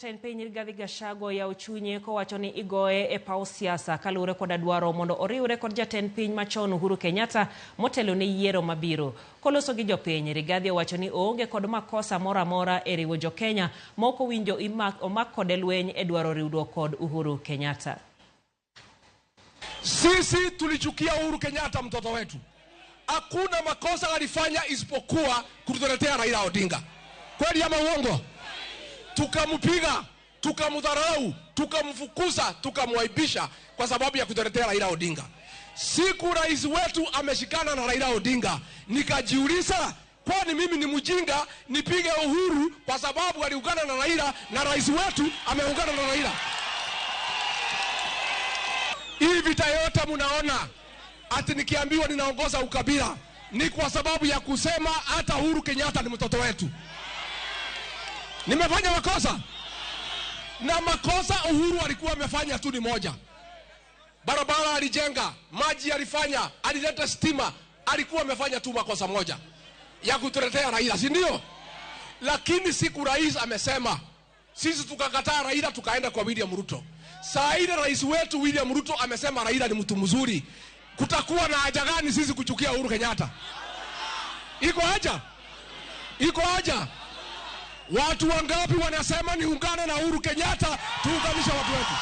Piny Rigathi Gachagua ya uchunye ko wacho ni igoye e paw siasa kalure kod dwaro mondo oriwre kod jatend piny machon Uhuru Kenyatta motelo ne yiero mabiro. Koloso gi jopiny, Rigathi wacho ni oonge kod makosa mora mora e riwo jokenya moko winjo omak kod lweny e dwaro riwruok kod Uhuru Kenyatta. Sisi tulichukia Uhuru Kenyatta mtoto wetu. Hakuna makosa alifanya isipokuwa kutuletea Raila Odinga. Kweli ama uongo? Tukampiga, tukamdharau, tukamfukuza, tukamwaibisha kwa sababu ya kutuletea Raila Odinga. Siku rais wetu ameshikana na Raila Odinga, nikajiuliza, kwani mimi ni mjinga nipige Uhuru kwa sababu aliungana na Raila na rais wetu ameungana na Raila? Hii vita yote mnaona ati nikiambiwa ninaongoza ukabila ni kwa sababu ya kusema hata Uhuru Kenyatta ni mtoto wetu. Nimefanya makosa? Na makosa Uhuru alikuwa amefanya tu ni moja. Barabara alijenga, maji alifanya, alileta stima, alikuwa amefanya tu makosa moja ya kutuletea Raila, si ndio? Lakini siku rais amesema, sisi tukakataa Raila tukaenda kwa William Ruto. Saa ile rais wetu William Ruto amesema Raila ni mtu mzuri. Kutakuwa na haja gani sisi kuchukia Uhuru Kenyatta? Iko haja? Iko haja? Watu wangapi wanasema niungane na Uhuru Kenyatta tuunganisha watu wetu?